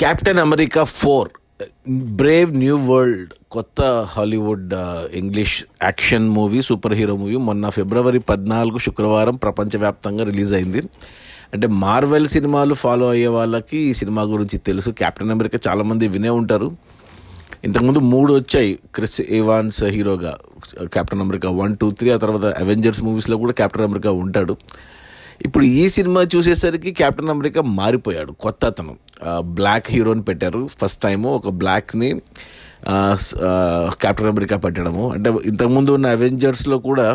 Captain America 4 brave new world కొత్త Hollywood English action movie, superhero movie మొన్న ఫిబ్రవరి 14 శుక్రవారం ప్రపంచవ్యాప్తంగా రిలీజ్ అయింది. అంటే మార్వెల్ సినిమాలు ఫాలో అయ్యే వాళ్ళకి ఈ సినిమా గురించి తెలుసు. కెప్టెన్ అమెరికా చాలామంది వినే ఉంటారు. ఇంతకుముందు 3 వచ్చాయి క్రిస్ ఎవాన్స్ హీరోగా, కెప్టెన్ అమెరికా 1, 2, 3. ఆ తర్వాత అవెంజర్స్ మూవీస్లో కూడా కెప్టెన్ అమెరికా ఉంటాడు. ఇప్పుడు ఈ సినిమా చూసేసరికి కెప్టెన్ అమెరికా మారిపోయాడు. కొత్త అతను బ్లాక్ హీరోని పెట్టారు. ఫస్ట్ టైము ఒక బ్లాక్ని కెప్టెన్ అమెరికా పెట్టడము. అంటే ఇంతకుముందు ఉన్న అవెంజర్స్లో కూడా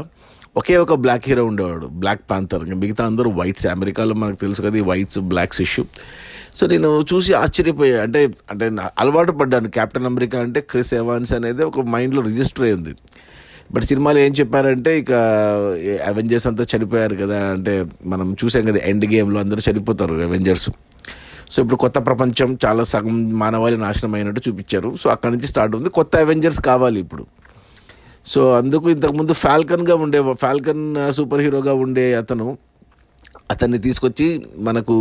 ఒకే ఒక బ్లాక్ హీరో ఉండేవాడు, బ్లాక్ పాంథర్. మిగతా అందరూ వైట్స్. అమెరికాలో మనకు తెలుసు కదా ఈ వైట్స్ బ్లాక్స్ ఇష్యూ. సో నేను చూసి ఆశ్చర్యపోయా. అంటే అంటే అలవాటు పడ్డాను. కెప్టెన్ అమెరికా అంటే క్రిస్ ఎవాన్స్ అనేది ఒక మైండ్లో రిజిస్టర్ అయ్యింది. బట్ సినిమాలో ఏం చెప్పారంటే ఇక అవెంజర్స్ అంతా చనిపోయారు కదా, అంటే మనం చూసాం కదా ఎండ్ గేమ్లో అందరూ చనిపోతారు అవెంజర్స్. సో ఇప్పుడు కొత్త ప్రపంచం, చాలా సగం మానవాళి నాశనం అయినట్టు చూపించారు. సో అక్కడి నుంచి స్టార్ట్ ఉంది. కొత్త అవెంజర్స్ కావాలి ఇప్పుడు. సో అందుకు ఇంతకుముందు ఫాల్కన్ సూపర్ హీరోగా ఉండే అతన్ని తీసుకొచ్చి మనకు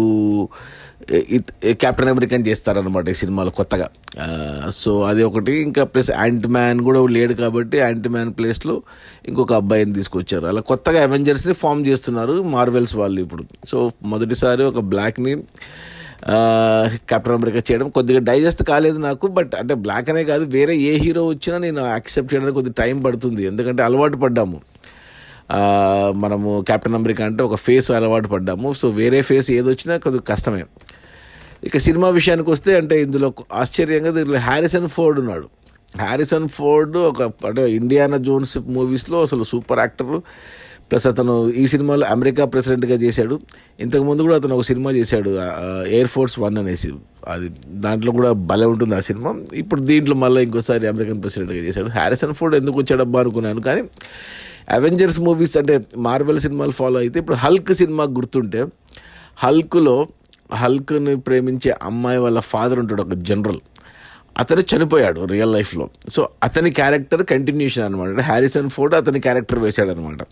కెప్టెన్ అమెరికన్ చేస్తారనమాట ఈ సినిమాలో కొత్తగా. సో అది ఒకటి. ఇంకా ప్లస్ యాంటీ మ్యాన్ కూడా లేడు కాబట్టి యాంటీ మ్యాన్ ప్లేస్లో ఇంకొక అబ్బాయిని తీసుకొచ్చారు. అలా కొత్తగా అవెంజర్స్ని ఫామ్ చేస్తున్నారు మార్వెల్స్ వాళ్ళు ఇప్పుడు. సో మొదటిసారి ఒక బ్లాక్ని కెప్టెన్ అమెరికా చేయడం కొద్దిగా డైజెస్ట్ కాలేదు నాకు. బట్ అంటే బ్లాక్ అనే కాదు, వేరే ఏ హీరో వచ్చినా నేను యాక్సెప్ట్ చేయడానికి కొద్దిగా టైం పడుతుంది. ఎందుకంటే అలవాటు పడ్డాము మనము. కెప్టెన్ అమెరికా అంటే ఒక ఫేస్ అలవాటు పడ్డాము. సో వేరే ఫేస్ ఏదొచ్చినా కొద్దిగా కష్టమే. ఇక సినిమా విషయానికి వస్తే అంటే ఇందులో ఆశ్చర్యంగా దీంట్లో హ్యారిసన్ ఫోర్డ్ ఉన్నాడు. హ్యారిసన్ ఫోర్డ్ అంటే ఇండియానా జోన్స్ మూవీస్లో అసలు సూపర్ యాక్టరు. ప్లస్ అతను ఈ సినిమాలో అమెరికా ప్రెసిడెంట్గా చేశాడు. ఇంతకుముందు కూడా అతను ఒక సినిమా చేశాడు ఎయిర్ ఫోర్స్ 1 అనేసి. అది దాంట్లో కూడా భలే ఉంటుంది ఆ సినిమా. ఇప్పుడు దీంట్లో మళ్ళీ ఇంకోసారి అమెరికన్ ప్రెసిడెంట్గా చేశాడు. హ్యారిసన్ ఫోర్డ్ ఎందుకు వచ్చాడబ్బా అనుకున్నాను. కానీ అవెంజర్స్ మూవీస్ అంటే మార్వెల్ సినిమాలు ఫాలో అయితే ఇప్పుడు హల్క్ సినిమా గుర్తుంటే, హల్క్ని ప్రేమించే అమ్మాయి వాళ్ళ ఫాదర్ ఉంటాడు, ఒక జనరల్. అతను చనిపోయాడు రియల్ లైఫ్లో. సో అతని క్యారెక్టర్ కంటిన్యూషన్ అనమాట. హ్యారిసన్ ఫోర్డ్ అతని క్యారెక్టర్ వేశాడనమాట.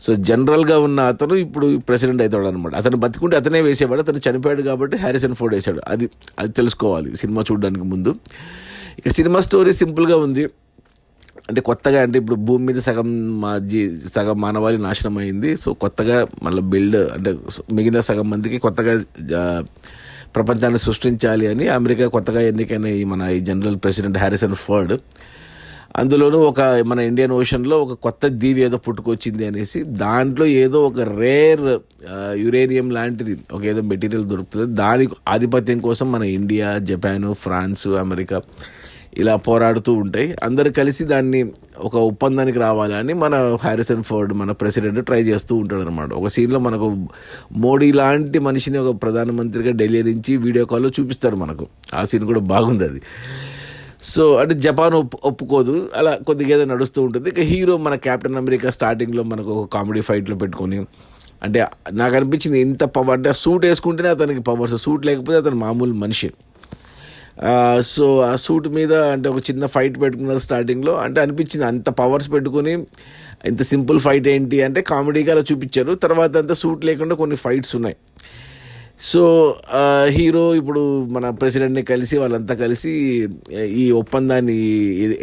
సో జనరల్గా ఉన్న అతను ఇప్పుడు ప్రెసిడెంట్ అవుతాడు అనమాట. అతను బతికుంటే అతనే వేసేవాడు, అతను చనిపోయాడు కాబట్టి హ్యారిసన్ ఫోర్డ్ వేశాడు. అది తెలుసుకోవాలి సినిమా చూడడానికి ముందు. ఇక సినిమా స్టోరీ సింపుల్గా ఉంది. అంటే కొత్తగా అంటే ఇప్పుడు భూమి మీద సగం మానవాళి నాశనం అయింది. సో కొత్తగా మళ్ళీ అంటే మిగిలిన సగం మందికి కొత్తగా ప్రపంచాన్ని సృష్టించాలి అని అమెరికా కొత్తగా ఎన్నికైన ఈ జనరల్ ప్రెసిడెంట్ హ్యారిసన్ ఫోర్డ్, అందులోనూ మన ఇండియన్ ఓషన్లో ఒక కొత్త దీవి ఏదో పుట్టుకొచ్చింది అనేసి, దాంట్లో ఏదో ఒక రేర్ యురేనియం లాంటిది ఒక ఏదో మెటీరియల్ దొరుకుతుంది. దాని ఆధిపత్యం కోసం మన ఇండియా, జపాను, ఫ్రాన్స్, అమెరికా ఇలా పోరాడుతూ ఉంటాయి. అందరు కలిసి దాన్ని ఒక ఒప్పందానికి రావాలని మన హ్యారిసన్ ఫోర్డ్, మన ప్రెసిడెంట్ ట్రై చేస్తూ ఉంటాడు అనమాట. ఒక సీన్లో మనకు మోడీ లాంటి మనిషిని ఒక ప్రధానమంత్రిగా ఢిల్లీ నుంచి వీడియో కాల్లో చూపిస్తారు మనకు. ఆ సీన్ కూడా బాగుంది అది. సో అంటే జపాన్ ఒప్పుకోదు, అలా కొద్దిగా ఏదో నడుస్తూ ఉంటుంది. ఇక హీరో మన కెప్టెన్ అమెరికా స్టార్టింగ్లో మనకు ఒక కామెడీ ఫైట్లో పెట్టుకొని, అంటే నాకు అనిపించింది ఇంత పవర్ అంటే సూట్ వేసుకుంటేనే అతనికి పవర్స్, సూట్ లేకపోతే అతను మామూలు మనిషి. సో ఆ సూట్ మీద అంటే ఒక చిన్న ఫైట్ పెట్టుకున్నారు స్టార్టింగ్లో. అంటే అనిపించింది అంత పవర్స్ పెట్టుకుని ఇంత సింపుల్ ఫైట్ ఏంటి అంటే కామెడీగా అలా చూపించారు. తర్వాత అంతా సూట్ లేకుండా కొన్ని ఫైట్స్ ఉన్నాయి. సో హీరో ఇప్పుడు మన ప్రెసిడెంట్ని కలిసి వాళ్ళంతా కలిసి ఈ ఒప్పందాన్ని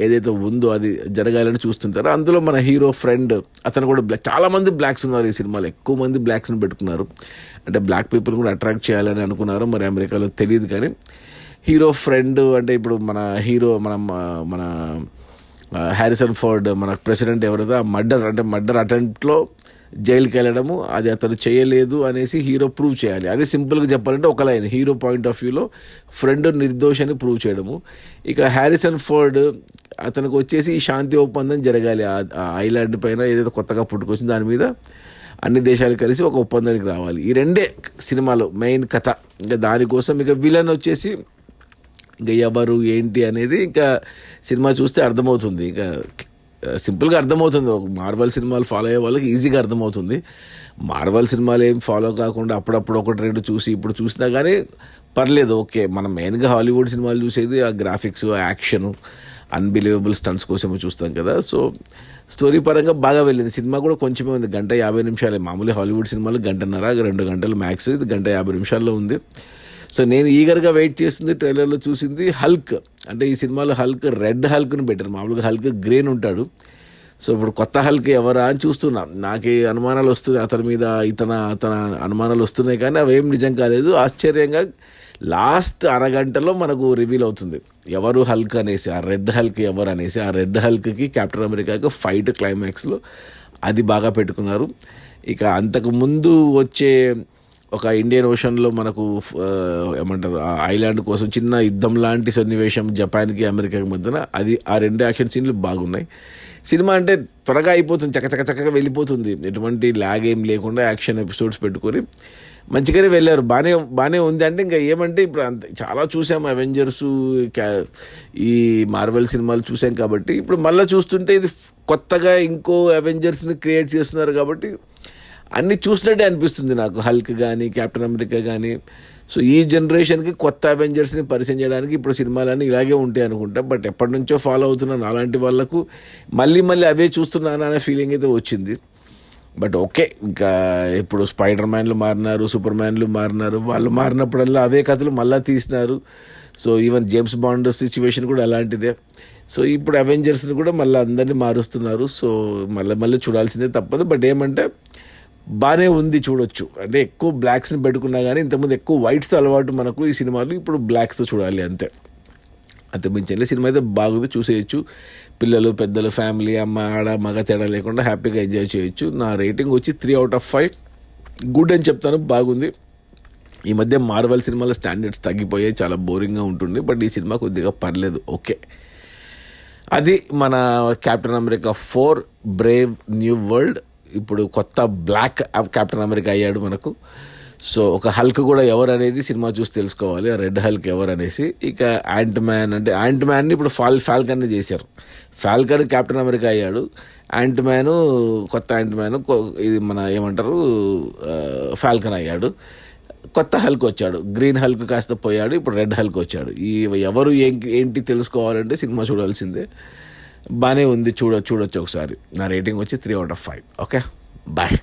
ఏదైతే ఉందో అది జరగాలని చూస్తుంటారు. అందులో మన హీరో ఫ్రెండ్ అతను కూడా చాలామంది బ్లాక్స్ ఉన్నారు ఈ సినిమాలో, ఎక్కువ మంది బ్లాక్స్ని పెట్టుకున్నారు. అంటే బ్లాక్ పీపుల్ కూడా అట్రాక్ట్ చేయాలని అనుకున్నారు, మరి అమెరికాలో తెలియదు. కానీ హీరో ఫ్రెండ్ అంటే ఇప్పుడు మన హ్యారిసన్ ఫోర్డ్ మన ప్రెసిడెంట్ ఎవరైతే మర్డర్ అటెంప్ట్లో జైలుకి వెళ్ళడము, అది అతను చేయలేదు అనేసి హీరో ప్రూవ్ చేయాలి. అదే సింపుల్గా చెప్పాలంటే ఒక లైన్, హీరో పాయింట్ ఆఫ్ వ్యూలో ఫ్రెండ్ నిర్దోష్ అని ప్రూవ్ చేయడము. ఇక హ్యారిసన్ ఫోర్డ్ అతనికి వచ్చేసి ఈ శాంతి ఒప్పందం జరగాలి. ఆ ఐలాండ్ పైన ఏదైతే కొత్తగా పుట్టుకొచ్చిందో దాని మీద అన్ని దేశాలు కలిసి ఒక ఒప్పందానికి రావాలి. ఈ రెండే సినిమాలో మెయిన్ కథ. ఇంకా దానికోసం ఇక విలన్ వచ్చేసి ఇంకా ఎవరు ఏంటి అనేది ఇంకా సినిమా చూస్తే అర్థమవుతుంది. ఇంకా సింపుల్గా అర్థమవుతుంది. మార్వెల్ సినిమాలు ఫాలో అయ్యే వాళ్ళకి ఈజీగా అర్థమవుతుంది. మార్వెల్ సినిమాలు ఏం ఫాలో కాకుండా అప్పుడప్పుడు 1-2 చూసి ఇప్పుడు చూసినా కానీ పర్లేదు, ఓకే. మనం మెయిన్గా హాలీవుడ్ సినిమాలు చూసేది ఆ గ్రాఫిక్స్, ఆ యాక్షను, అన్బిలీవబుల్ స్టంట్స్ కోసమే చూస్తాం కదా. సో స్టోరీ పరంగా బాగా వెళ్ళింది. సినిమా కూడా కొంచెమే ఉంది, 1:50 నిమిషాలే. మామూలు హాలీవుడ్ సినిమాలు 1:30, 2 గంటలు మ్యాక్స్. ఇది 1:50 నిమిషాల్లో ఉంది. సో నేను ఈగర్గా వెయిట్ చేస్తుంది ట్రైలర్లో చూసింది హల్క్. అంటే ఈ సినిమాలో హల్క్ రెడ్ హల్క్ని పెట్టారు, మామూలుగా హల్క్ గ్రీన్ ఉంటాడు. సో ఇప్పుడు కొత్త హల్క్ ఎవరా అని చూస్తున్నా. నాకే అనుమానాలు వస్తున్నాయి అతని మీద, అతని అనుమానాలు వస్తున్నాయి, కానీ అవేం నిజం కాలేదు. ఆశ్చర్యంగా లాస్ట్ అరగంటలో మనకు రివీల్ అవుతుంది ఎవరు హల్క్ అనేసి, ఆ రెడ్ హల్క్ ఎవరు అనేసి. ఆ రెడ్ హల్క్కి కెప్టెన్ అమెరికాకి ఫైట్ క్లైమాక్స్లో అది బాగా పెట్టుకున్నారు. ఇక అంతకు ముందు వచ్చే ఒక ఇండియన్ ఓషన్లో మనకు ఏమంటారు ఆ ఐలాండ్ కోసం చిన్న యుద్ధం లాంటి సన్నివేశం జపాన్కి అమెరికాకి మధ్యన, అది ఆ 2 యాక్షన్ సీన్లు బాగున్నాయి. సినిమా అంటే త్వరగా అయిపోతుంది, చక్కగా వెళ్ళిపోతుంది, ఎటువంటి ల్యాగ్ ఏం లేకుండా యాక్షన్ ఎపిసోడ్స్ పెట్టుకొని మంచిగానే వెళ్ళారు. బాగానే ఉంది. అంటే ఇంకా ఏమంటే ఇప్పుడు చాలా చూసాం అవెంజర్స్, ఈ మార్వెల్ సినిమాలు చూసాం కాబట్టి ఇప్పుడు మళ్ళీ చూస్తుంటే ఇది కొత్తగా ఇంకో అవెంజర్స్ని క్రియేట్ చేస్తున్నారు కాబట్టి అన్నీ చూసినట్టే అనిపిస్తుంది నాకు. హల్క్ కానీ కెప్టెన్ అమెరికా కానీ. సో ఈ జనరేషన్కి కొత్త అవెంజర్స్ని పరిచయం చేయడానికి ఇప్పుడు సినిమాలన్నీ ఇలాగే ఉంటాయి అనుకుంటా. బట్ ఎప్పటి నుంచో ఫాలో అవుతున్నాను అలాంటి వాళ్ళకు మళ్ళీ అవే చూస్తున్నాను అనే ఫీలింగ్ అయితే వచ్చింది. బట్ ఓకే, ఇంకా ఇప్పుడు స్పైడర్ మ్యాన్లు మారినారు, సూపర్ మ్యాన్లు మారినారు, వాళ్ళు మారినప్పుడల్లా అవే కథలు మళ్ళీ తీసినారు. So even James Bond situation కూడా అలాంటిదే. సో ఇప్పుడు అవెంజర్స్ని కూడా మళ్ళీ అందరినీ మారుస్తున్నారు. సో మళ్ళీ చూడాల్సిందే తప్పదు. బట్ ఏమంటే బాగానే ఉంది, చూడొచ్చు. అంటే ఎక్కువ బ్లాక్స్ని పెట్టుకున్నా కానీ ఇంతకుముందు ఎక్కువ వైట్స్తో అలవాటు మనకు ఈ సినిమాలు, ఇప్పుడు బ్లాక్స్తో చూడాలి అంతే. మించి సినిమా అయితే బాగుంది, చూసేయచ్చు. పిల్లలు పెద్దలు ఫ్యామిలీ అమ్మ ఆడ మగ తేడా లేకుండా హ్యాపీగా ఎంజాయ్ చేయొచ్చు. నా రేటింగ్ వచ్చి 3/5 గుడ్ అని చెప్తాను, బాగుంది. ఈ మధ్య మార్వెల్ సినిమాల స్టాండర్డ్స్ తగ్గిపోయాయి, చాలా బోరింగ్గా ఉంటుంది. బట్ ఈ సినిమా కొద్దిగా పర్లేదు, ఓకే. అది మన captain America 4 brave new world. ఇప్పుడు కొత్త బ్లాక్ కెప్టెన్ అమెరికా అయ్యాడు మనకు. సో ఒక హల్క్ కూడా ఎవరు అనేది సినిమా చూసి తెలుసుకోవాలి, ఆ రెడ్ హల్క్ ఎవరు అనేసి. ఇక యాంట్ మ్యాన్ని ఇప్పుడు ఫాల్కన్ని చేశారు. ఫాల్కన్ కెప్టెన్ అమెరికా అయ్యాడు, కొత్త యాంట్ మ్యాన్ ఇది మన ఏమంటారు ఫాల్కన్ అయ్యాడు. కొత్త హల్క్ వచ్చాడు, గ్రీన్ హల్క్ కాస్త పోయాడు, ఇప్పుడు రెడ్ హల్క్ వచ్చాడు. ఈ ఎవరు ఏంటి తెలుసుకోవాలంటే సినిమా చూడాల్సిందే. బాగానే ఉంది, చూడొచ్చు ఒకసారి. నా రేటింగ్ వచ్చి 3/5. Okay, bye.